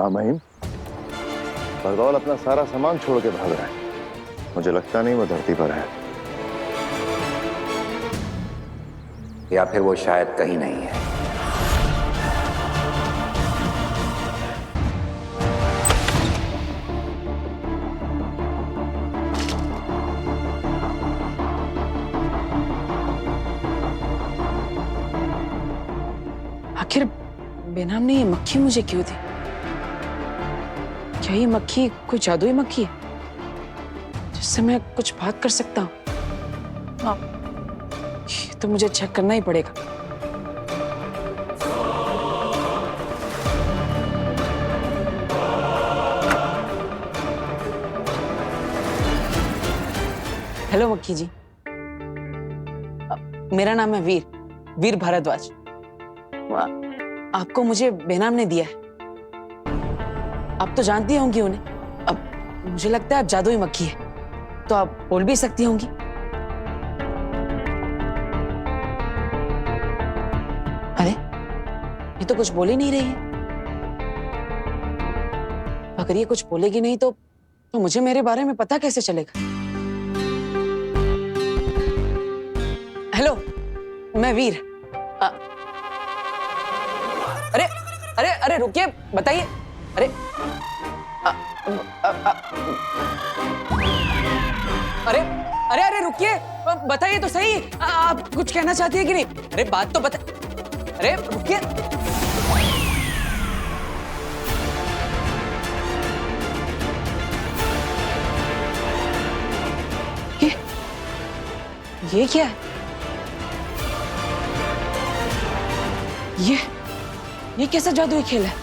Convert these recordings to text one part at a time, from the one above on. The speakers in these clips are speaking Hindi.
हाँ महिम, बरदौल अपना सारा सामान छोड़ के भाग रहा है। मुझे लगता नहीं वो धरती पर है। या फिर वो शायद कहीं नहीं है। आखिर बेनाम ने ये मक्खी मुझे क्यों दी? क्या ये मक्खी कोई जादुई मक्खी है जिससे मैं कुछ बात कर सकता हूँ? ये तो मुझे चेक करना ही पड़ेगा। हेलो मक्खी जी, मेरा नाम है वीर भारद्वाज। आपको मुझे बेनाम ने दिया है। आप तो जानती होंगी उन्हें। अब मुझे लगता है आप जादुई मक्खी है, तो आप बोल भी सकती होंगी। अरे ये तो कुछ बोल ही नहीं रही है। अगर ये कुछ बोलेगी नहीं तो मुझे मेरे बारे में पता कैसे चलेगा? हेलो, मैं वीर। अरे अरे अरे रुकिए, बताइए। अरे अरे अरे अरे रुकिए, बताइए तो सही। आप कुछ कहना चाहती है कि नहीं? अरे बात तो बता। अरे रुकिए। ये क्या है? ये कैसा जादुई खेल है?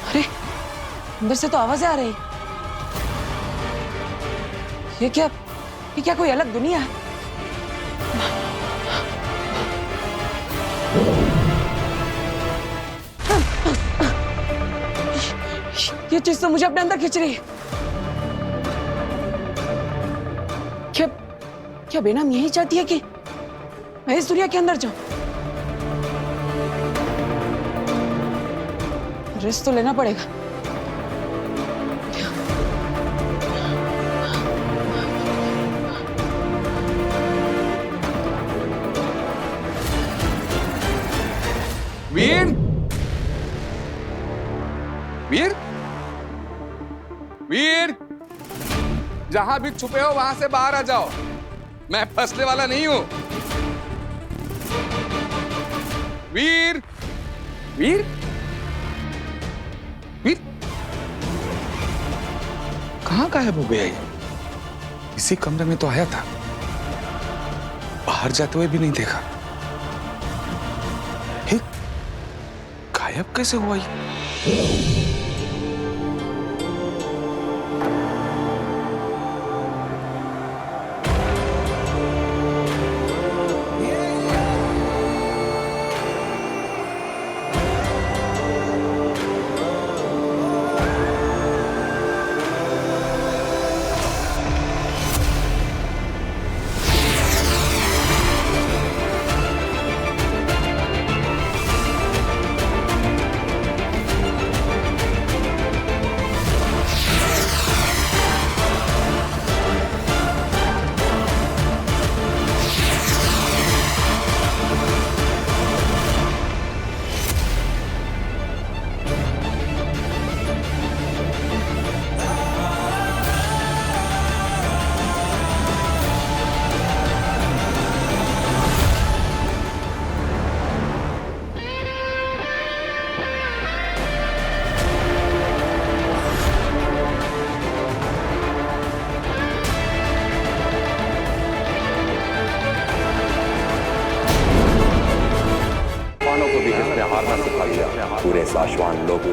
अरे अंदर से तो आवाजें आ रही। ये क्या कोई अलग दुनिया है? ये चीज तो मुझे अपने अंदर खींच रही है। क्या बेनाम यही चाहती है कि मैं इस दुनिया के अंदर जाऊं? रिस्क तो लेना पड़ेगा। वीर, वीर, वीर, जहां भी छुपे हो वहां से बाहर आ जाओ। मैं फंसने वाला नहीं हूं। वीर, वीर, वीर, कहां गायब हो गया ये? इसी कमरे में तो आया था, बाहर जाते हुए भी नहीं देखा। गायब कैसे हुआ ये? पूरे साशवान लोग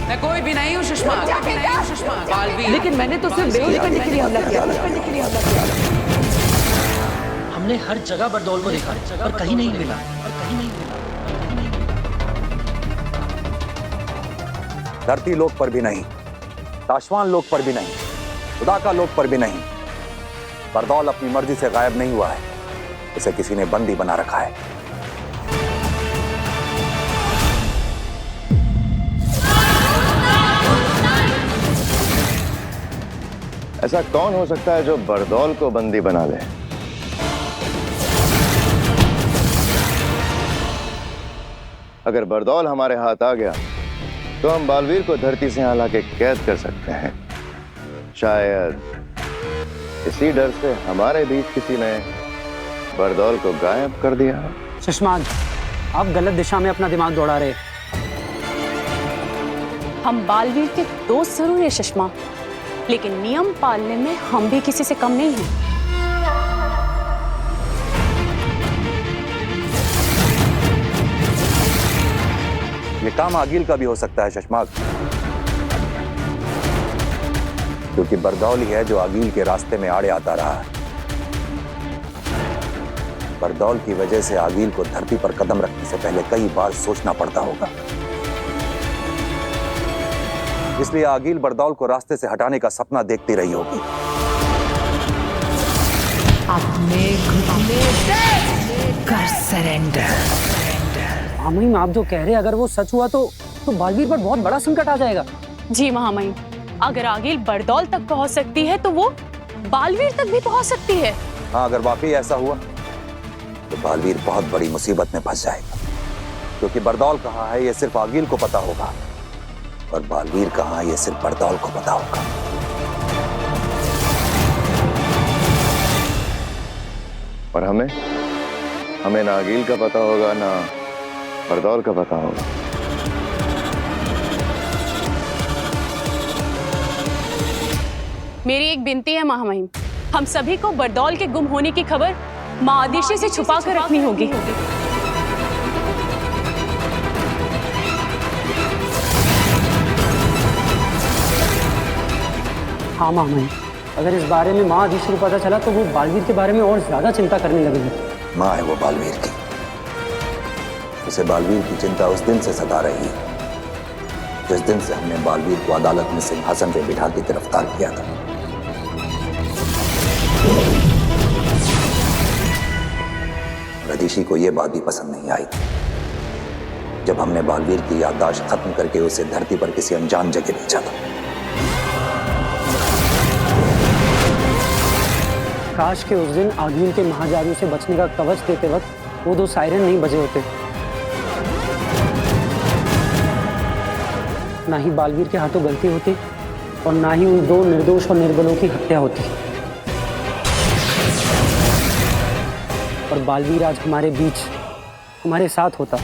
मैं कोई भी नहीं हूँ सुषमा। लेकिन मैंने तो सिर्फ बेहोश करने के लिए हमला किया। हमने हर जगह बरदौल को देखा पर कहीं नहीं मिला। धरती लोक पर भी नहीं, आसमान लोक पर भी नहीं, खुदा का लोक पर भी नहीं। बरदौल अपनी मर्जी से गायब नहीं हुआ है, इसे किसी ने बंदी बना रखा है। ऐसा कौन हो सकता है जो बरदौल को बंदी बना ले? अगर बरदौल हमारे हाथ आ गया तो हम बालवीर को धरती से यहाँ लाके कैद कर सकते हैं। शायद इसी डर से हमारे बीच किसी ने बरदौल को गायब कर दिया। शशमान, आप गलत दिशा में अपना दिमाग दौड़ा रहे। हम बालवीर के दोस्त जरूर है शशमा, लेकिन नियम पालने में हम भी किसी से कम नहीं हैं। ये काम आगिल का भी हो सकता है शशमाक, क्योंकि बरदौल ही है जो आगिल के रास्ते में आड़े आता रहा है। बरदौल की वजह से आगिल को धरती पर कदम रखने से पहले कई बार सोचना पड़ता होगा। इसलिए आगिल बरदौल को रास्ते से हटाने का सपना देखती रही होगी। अपने घुटने कर सरेंडर। महामहिम, आप जो कह रहे हैं अगर वो सच हुआ तो बालवीर पर बहुत बड़ा संकट आ जाएगा। जी महामहिम, अगर आगिल बरदौल तक पहुंच सकती है तो वो बालवीर तक भी पहुंच सकती है। हाँ, अगर वाकई ऐसा हुआ तो बालवीर बहुत बड़ी मुसीबत में फंस जाएगा, क्योंकि बरदौल कहाँ है ये सिर्फ आगिल को पता होगा और बालवीर कहाँ है ये सिर्फ बरदौल को पता होगा। और हमें ना आगिल का पता होगा ना बरदौल का पता होगा। मेरी एक विनती है महामहिम, हम सभी को बरदौल के गुम होने की खबर मां आदिशि से छुपा कर रखनी होगी। हाँ महामहिम, अगर इस बारे में माँ आदिशि को पता चला तो वो बालवीर के बारे में और ज्यादा चिंता करने लगेगी। माँ है वो बालवीर की, उसे बालवीर की चिंता उस दिन से सता रही है जिस दिन से हमने बालवीर को अदालत में सिंहासन पे बिठा के गिरफ्तार किया था। आदिशि को यह बात भी पसंद नहीं आई जब हमने बालवीर की याददाश्त खत्म करके उसे धरती पर किसी अनजान जगह भेजा था। काश के उस दिन आगिल के महाजादू से बचने का कवच देते वक्त वो दो सायरन नहीं बजे होते, ना ही बालवीर के हाथों गलती होती और ना ही उन दो निर्दोष और निर्बलों की हत्या होती। और बालवीर आज हमारे बीच हमारे साथ होता।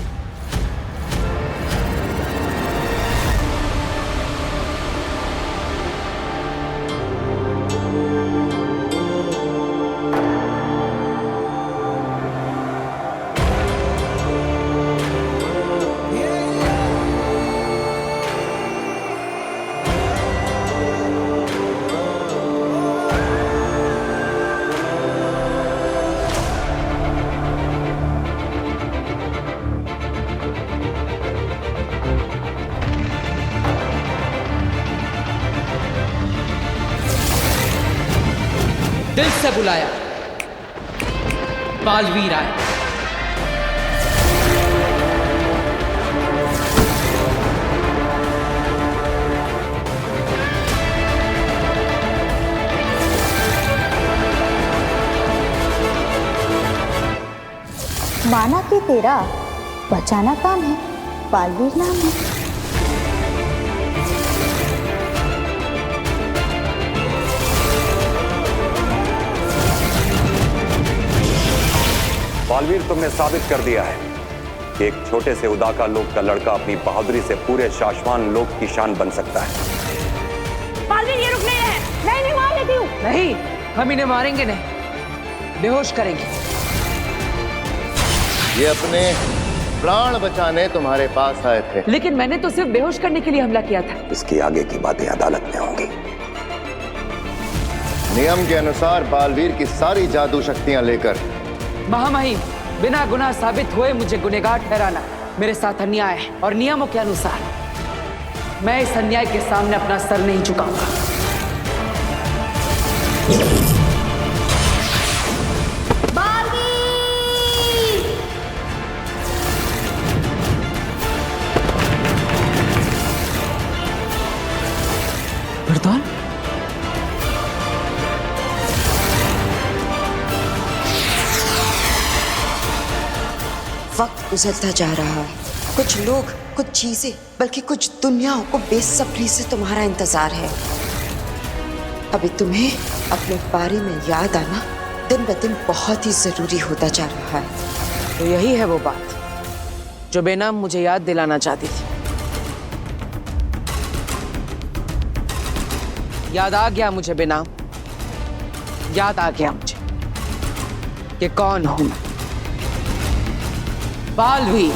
दिल से बुलाया, बालवीर आए। माना कि तेरा बचाना काम है, बालवीर नाम है। बालवीर, तुमने साबित कर दिया है कि एक छोटे से उदाका लोक का लड़का अपनी बहादुरी से पूरे शाश्वान लोक की शान बन सकता है। बालवीर ये रुक नहीं रहे। नहीं मार लेती हूँ। नहीं, हम इन्हें मारेंगे नहीं, बेहोश करेंगे। ये अपने प्राण बचाने तुम्हारे पास आए थे, लेकिन मैंने तो सिर्फ बेहोश करने के लिए हमला किया था। इसकी आगे की बातें अदालत में होंगी। नियम के अनुसार बालवीर की सारी जादू शक्तियां लेकर महामहिम, बिना गुनाह साबित हुए मुझे गुनहगार ठहराना मेरे साथ अन्याय है और नियमों के अनुसार मैं इस अन्याय के सामने अपना सर नहीं झुकाऊंगा। बरदौल, वक्त गुजरता जा रहा है। कुछ लोग, कुछ चीजें, बल्कि कुछ दुनियाओं को बेसब्री से तुम्हारा इंतजार है। अभी तुम्हें अपने बारे में याद आना दिन ब दिन बहुत ही जरूरी होता जा रहा है। तो यही है वो बात जो बेनाम मुझे याद दिलाना चाहती थी। याद आ गया मुझे बेनाम, याद आ गया मुझे कि कौन हूं मैं। बालवीर,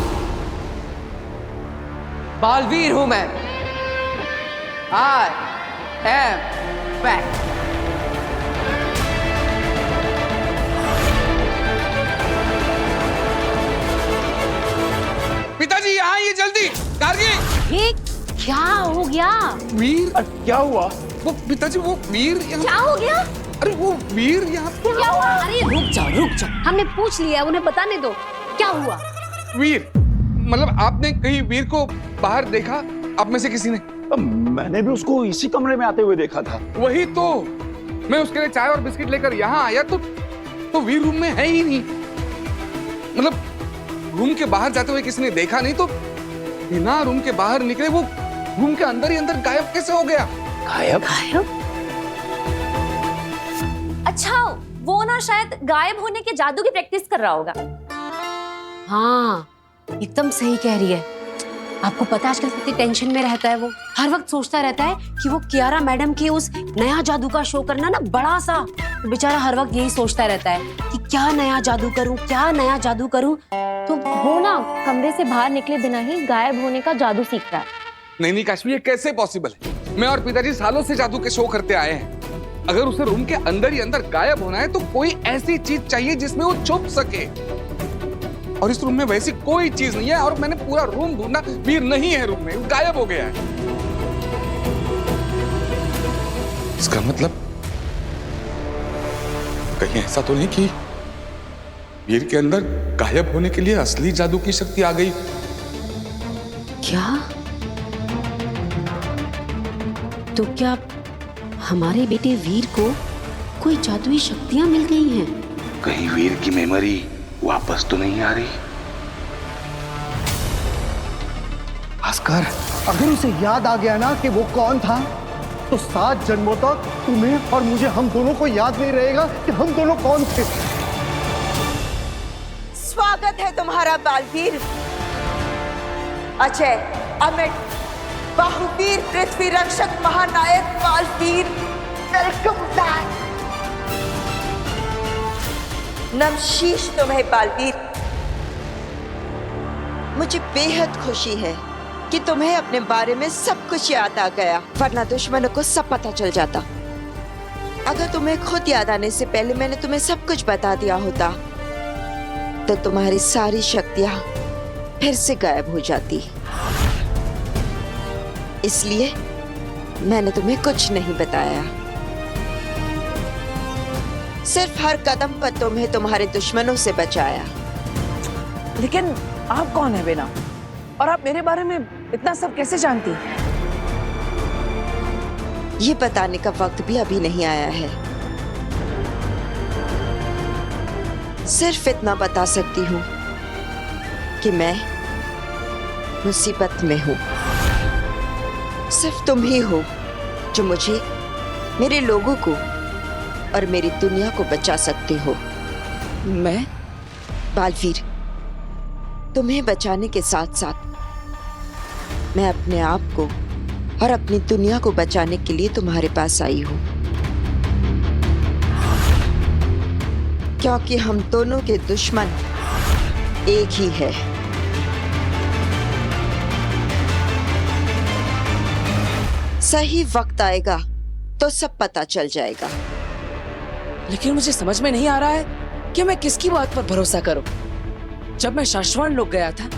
बालवीर हूं मैं। I am back. पिताजी यहाँ आइए जल्दी। गार्गी, ये क्या हो गया? वीर, क्या हुआ? वो पिताजी, वो वीर क्या हो गया? अरे वो वीर यहाँ। क्या हुआ? अरे रुक जाओ, हमने पूछ लिया, उन्हें बताने दो। क्या हुआ? वीर, मतलब आपने कहीं वीर को बाहर देखा? आप में से किसी ने? मैंने भी उसको इसी कमरे में आते हुए देखा था। वही तो, मैं उसके लिए चाय और बिस्किट लेकर यहाँ आया तो वीर रूम में है ही नहीं। मतलब रूम के बाहर जाते हुए किसी ने देखा नहीं, तो बिना रूम के बाहर निकले वो रूम के अंदर ही अंदर गायब कैसे हो गया? गायब? अच्छा, वो ना शायद गायब होने के जादू की प्रैक्टिस कर रहा होगा। हाँ, एकदम सही कह रही है। आपको पता है आजकल कितनी टेंशन में रहता है वो। हर वक्त सोचता रहता है कि वो कियारा मैडम के उस नया जादू का शो करना ना बड़ा सा। तो बेचारा हर वक्त यही सोचता रहता है कि क्या नया जादू करूं, क्या नया जादू करूं। तो वो ना कमरे से बाहर निकले बिना ही गायब होने का जादू सीख रहा है। नहीं काश्मी, ये कैसे पॉसिबल है? मैं और पिताजी सालों से जादू के शो करते आए हैं। अगर उसे रूम के अंदर ही अंदर गायब होना है तो कोई ऐसी चीज चाहिए जिसमें वो छुप सके, और इस रूम में वैसी कोई चीज नहीं है। और मैंने पूरा रूम ढूंढा, वीर नहीं है रूम में, गायब हो गया है। इसका मतलब कहीं ऐसा तो नहीं कि वीर के अंदर गायब होने के लिए असली जादू की शक्ति आ गई? क्या? तो क्या हमारे बेटे वीर को कोई जादुई शक्तियां मिल गई हैं? कहीं वीर की मेमोरी वापस तो नहीं आ रही? भास्कर, अगर उसे याद आ गया ना कि वो कौन था, तो 7 जन्मों तक तुम्हें और मुझे, हम दोनों को याद नहीं रहेगा कि हम दोनों कौन थे। स्वागत है तुम्हारा बालवीर। अजय, अमित, बाहुवीर, पृथ्वी रक्षक, महानायक बालवीर, वेलकम बैक। नमशीश तुम्हें बालवीर। मुझे बेहद खुशी है कि तुम्हें अपने बारे में सब कुछ याद आ गया, वरना दुश्मनों को सब पता चल जाता। अगर तुम्हें खुद याद आने से पहले मैंने तुम्हें सब कुछ बता दिया होता तो तुम्हारी सारी शक्तियां फिर से गायब हो जाती। इसलिए मैंने तुम्हें कुछ नहीं बताया। सिर्फ हर कदम पर तुम्हें तुम्हारे दुश्मनों से बचाया। लेकिन आप कौन है बेनाम? और आप मेरे बारे में इतना सब कैसे जानती हैं? ये बताने का वक्त भी अभी नहीं आया है। सिर्फ इतना बता सकती हूँ कि मैं मुसीबत में हूँ। सिर्फ तुम ही हो जो मुझे, मेरे लोगों को और मेरी दुनिया को बचा सकते हो। मैं? बालवीर, तुम्हें बचाने के साथ साथ मैं अपने आप को और अपनी दुनिया को बचाने के लिए तुम्हारे पास आई हूं, क्योंकि हम दोनों के दुश्मन एक ही है। सही वक्त आएगा तो सब पता चल जाएगा। लेकिन मुझे समझ में नहीं आ रहा है कि मैं किसकी बात पर भरोसा करूं। जब मैं शाश्वत लोक गया था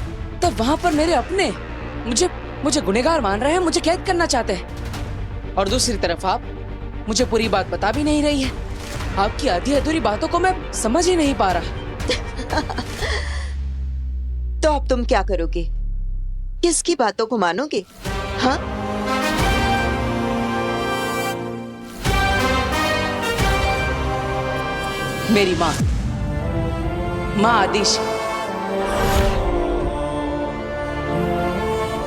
तब वहां पर मेरे अपने मुझे गुनहगार मान रहे हैं, मुझे कैद करना चाहते हैं। और दूसरी तरफ आप मुझे पूरी बात बता भी नहीं रही है। आपकी आधी अधूरी बातों को मैं समझ ही नहीं पा रहा। तो अब तुम क्या करोगे? किसकी बातों को मानोगे? हाँ, मेरी माँ आदिश।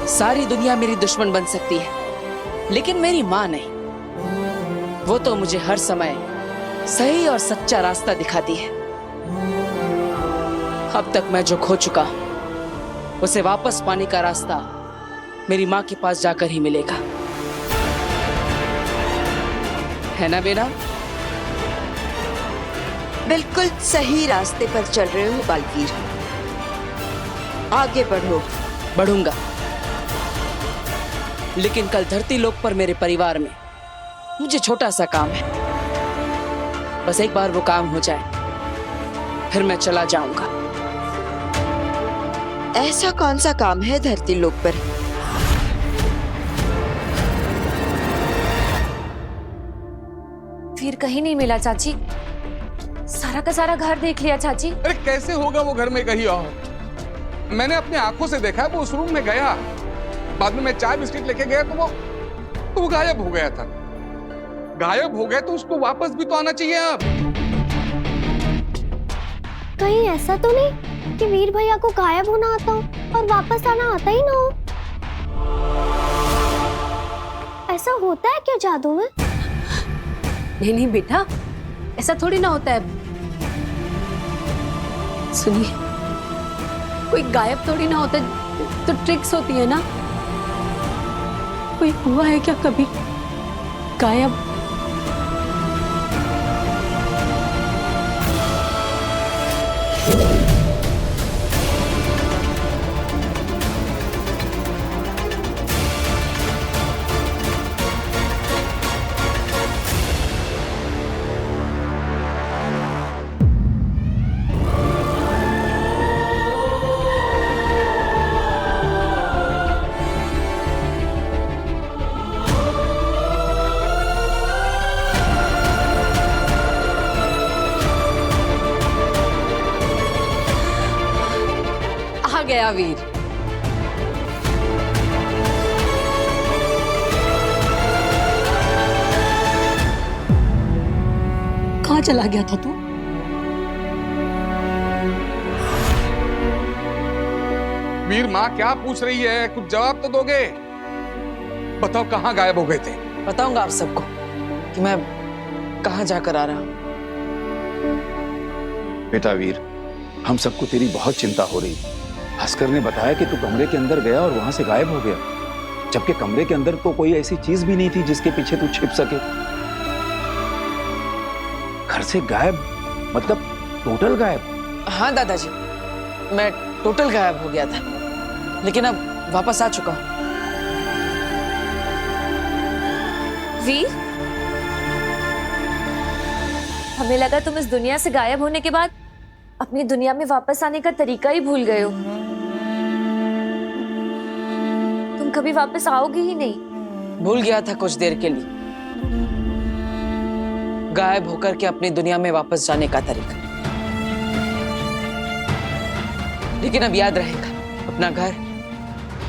सारी दुनिया मेरी दुश्मन बन सकती है, लेकिन मेरी माँ नहीं। वो तो मुझे हर समय सही और सच्चा रास्ता दिखाती है। अब तक मैं जो खो चुका उसे वापस पाने का रास्ता मेरी माँ के पास जाकर ही मिलेगा, है ना बेटा? बिल्कुल सही रास्ते पर चल रहे हो बालवीर। आगे बढ़ो। बढ़ूंगा, लेकिन कल धरती लोक पर मेरे परिवार में मुझे छोटा सा काम है। बस एक बार वो काम हो जाए, फिर मैं चला जाऊंगा। ऐसा कौन सा काम है धरती लोक पर? वीर कहीं नहीं मिला चाची। सारा का सारा घर देख लिया चाची। अरे कैसे होगा वो घर में कहीं और? मैंने अपने आंखों से देखा है, वो उस रूम में गया। बाद में मैं चाय बिस्किट लेके गया तो वो गायब हो गया था। गायब हो गया तो उसको वापस भी तो आना चाहिए। अब कहीं ऐसा तो नहीं कि वीर भैया को गायब होना आता हो और वापस आना आता ही ना हो? ऐसा होता है क्या जादू में? नहीं नहीं बेटा, ऐसा थोड़ी ना होता है। सुनिए, कोई गायब थोड़ी ना होता, तो ट्रिक्स होती है ना। कोई हुआ है क्या कभी गायब? आ गया वीर। कहाँ चला गया था तू? वीर, माँ क्या पूछ रही है? कुछ जवाब तो दोगे। बताओ कहाँ गायब हो गए थे? बताऊंगा आप सबको कि मैं कहाँ जाकर आ रहा हूँ। बेटा वीर, हम सबको तेरी बहुत चिंता हो रही। भास्कर ने बताया कि तू कमरे के अंदर गया और वहां से गायब हो गया, जबकि कमरे के अंदर तो कोई ऐसी चीज भी नहीं थी जिसके पीछे तू छिप सके। घर से गायब मतलब टोटल गायब? हाँ दादाजी, मैं टोटल गायब हो गया था, लेकिन अब वापस आ चुका हूँ। वीर, हमें लगा तुम इस दुनिया से गायब होने के बाद अपनी दुनिया में वापस आने का तरीका ही भूल गए हो। तुम कभी वापस आओगे ही नहीं। भूल गया था कुछ देर के लिए, गायब होकर के अपनी दुनिया में वापस जाने का तरीका। लेकिन अब याद रहेगा अपना घर,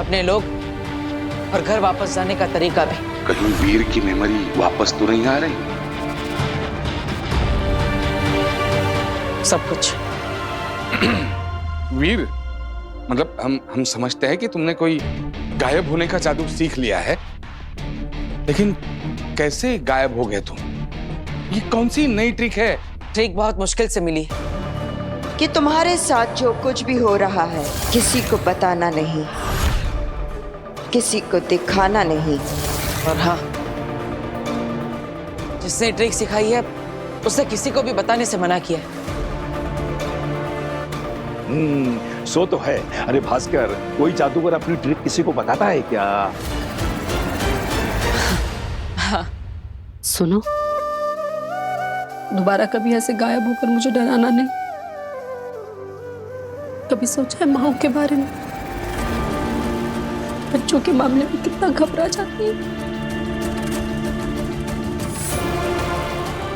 अपने लोग और घर वापस जाने का तरीका भी। कहीं वीर की मेमोरी वापस तो नहीं आ रही? सब कुछ। वीर, मतलब हम समझते हैं कि तुमने कोई गायब होने का जादू सीख लिया है, लेकिन कैसे गायब हो गए तुम? ये कौन सी नई ट्रिक है? ट्रिक बहुत मुश्किल से मिली कि तुम्हारे साथ जो कुछ भी हो रहा है किसी को बताना नहीं, किसी को दिखाना नहीं। और हाँ, जिसने ट्रिक सिखाई है उसे किसी को भी बताने से मना किया है। सो तो है। अरे भास्कर, कोई जादूगर अपनी ट्रिक किसी को बताता है क्या? हाँ। सुनो, दोबारा कभी ऐसे गायब होकर मुझे डराना नहीं। कभी सोचा है माँ के बारे में? बच्चों के मामले में कितना घबरा जाती है।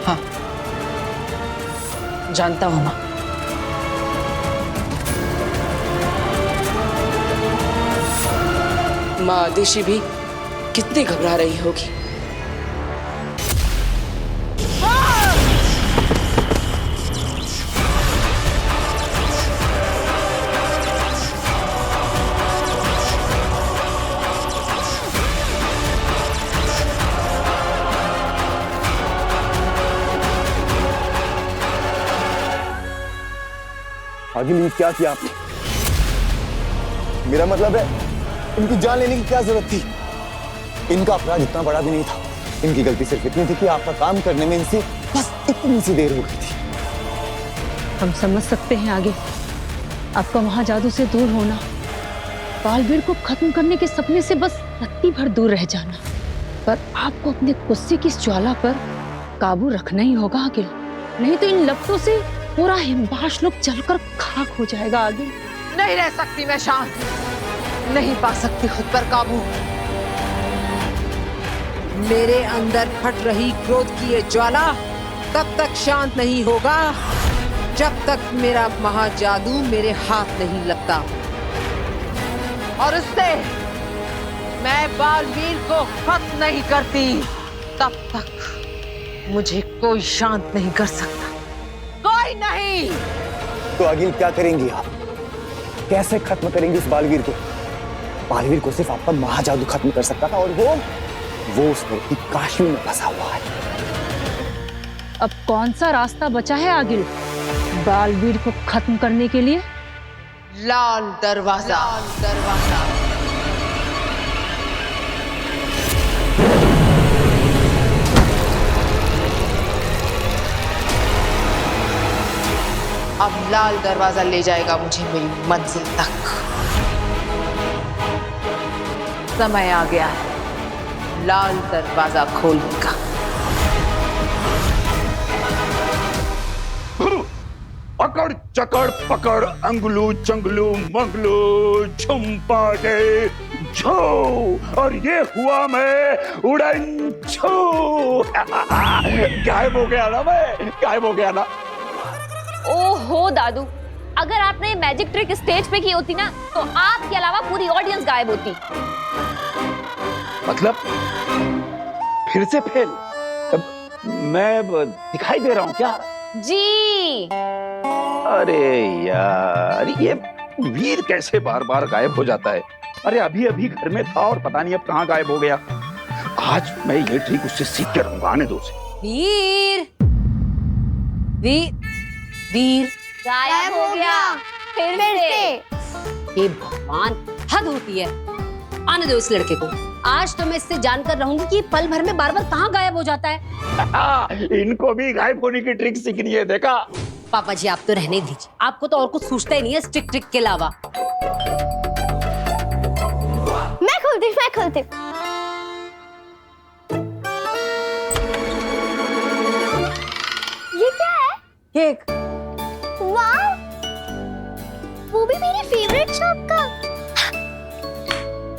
हाँ, जानता हूं माँ। माँ आदिशि भी कितनी घबरा रही होगी। आगे नहीं क्या किया आपने? मेरा मतलब है इनकी जान लेने की क्या जरूरत थी? इनका अपराध इतना बड़ा भी नहीं था। इनकी गलती सिर्फ इतनी थी कि आपका काम करने में इनसे बस इतनी सी देर हो गई थी। हम समझ सकते हैं आगे आपका वहां जादू से दूर होना, बालवीर को खत्म करने के सपने से बस रत्ती भर दूर रह जाना, पर आपको अपने गुस्से की इस ज्वाला पर काबू रखना ही होगा आगे, नहीं तो इन लपटों से पूरा हिमबाश लोग जलकर खाक हो जाएगा आगे। नहीं रह सकती मैं शांत, नहीं पा सकती खुद पर काबू। मेरे अंदर फट रही क्रोध की ये ज्वाला तब तक शांत नहीं होगा जब तक मेरा महाजादू मेरे हाथ नहीं लगता, और उससे मैं बालवीर को खत्म नहीं करती तब तक मुझे कोई शांत नहीं कर सकता, कोई नहीं। तो आगे क्या करेंगी आप? कैसे खत्म करेंगी इस बालवीर को? बालवीर को सिर्फ आपका महाजादू खत्म कर सकता था, और वो उस लड़की काशी में फंसा हुआ है। अब कौन सा रास्ता बचा है आगे बालवीर को खत्म करने के लिए? लाल दरवाजा। लाल दरवाजा। अब लाल दरवाजा ले जाएगा मुझे मेरी मंजिल तक। समय आ गया है लाल दरवाजा खोलने का। अकड़ चकड़ पकड़ अंगलू चंगलू मंगलू झुमपाटे झो, और ये हुआ मैं उड़न छू। गायब हो गया ना मैं, गायब हो गया ना। ओहो दादू, अगर आपने ये मैजिक ट्रिक स्टेज पे की होती ना तो आपके अलावा पूरी ऑडियंस गायब होती। मतलब फिर से फेल? मैं दिखाई दे रहा हूँ क्या? जी। अरे यार, ये वीर कैसे बार बार गायब हो जाता है? अरे अभी अभी घर में था और पता नहीं अब कहाँ गायब हो गया। आज मैं ये ट्रिक उससे सीख कर रहूंगा, आने दो उसे। वीर वीर वीर गायब हो गया फिर से। ये भगवान, हद होती है। आने दो इस लड़के को। आज तो मैं इससे जानकर रहूंगी कि पल भर में बार बार कहाँ गायब हो जाता है। इनको भी गायब होने की ट्रिक सीखनी है, देखा? पापा जी आप तो रहने दीजिए, आपको तो और कुछ सूझता ही नहीं है इस ट्रिक के अलावा। मैं खोलती ये क्या है? केक। वाह, वो भी मेरी फेवरेट शॉप का।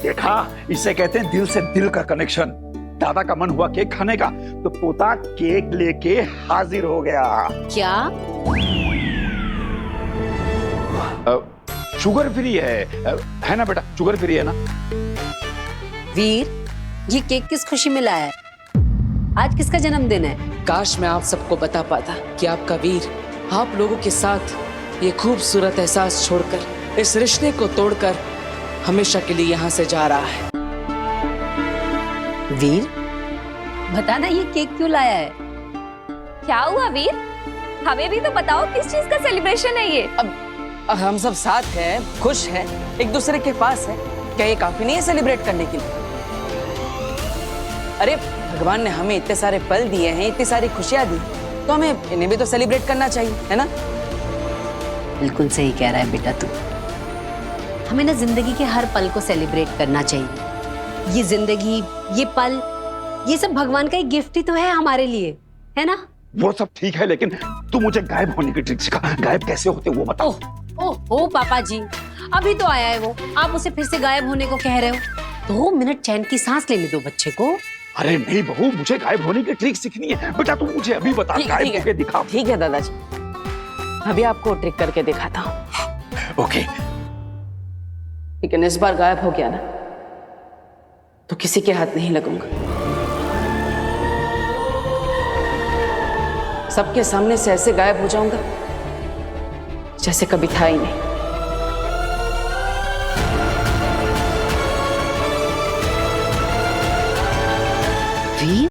देखा, इसे कहते हैं दिल से दिल का कनेक्शन। दादा का मन हुआ केक खाने का तो पोता केक लेके हाजिर हो गया। क्या? शुगर फ्री है ना बेटा? शुगर फ्री है ना? वीर, ये केक किस खुशी में लाया है? आज किसका जन्मदिन है? काश मैं आप सबको बता पाता कि आपका वीर आप लोगों के साथ ये खूबसूरत एहसास छोड़कर, इस रिश्ते को तोड़कर हमेशा के लिए यहाँ से जा रहा है। वीर, बताना ये केक क्यों लाया है? क्या हुआ वीर? हमें भी तो बताओ किस चीज का सेलिब्रेशन है ये? अब हम सब साथ हैं, खुश हैं, एक दूसरे के पास है, क्या ये काफी नहीं है सेलिब्रेट करने के लिए? अरे भगवान ने हमें इतने सारे पल दिए हैं, इतनी सारी खुशियां दी, तो हमें इन्हें भी तो सेलिब्रेट करना चाहिए, है ना? बिल्कुल सही कह रहा है बेटा तू। हमें ना जिंदगी के हर पल को सेलिब्रेट करना चाहिए। ये जिंदगी, ये पल, ये सब भगवान का एक गिफ्ट ही तो है हमारे लिए, है ना? वो सब ठीक है, लेकिन तू मुझे गायब होने की ट्रिक सिखा। गायब कैसे होते वो बताओ। ओह पापा जी, अभी तो आया है वो, आप उसे फिर से गायब होने को कह रहे हो। 2 मिनट चैन की सांस लेने दो बच्चे को। अरे नहीं बहू, मुझे गायब होने की ट्रिक सीखनी है। बेटा तू मुझे अभी बता, गायब होके दिखा। ठीक है दादाजी, अभी आपको ट्रिक करके दिखाता हूँ। ओके। लेकिन इस बार गायब हो गया ना तो किसी के हाथ नहीं लगूंगा। सबके सामने से ऐसे गायब हो जाऊंगा जैसे कभी था ही नहीं। वीर,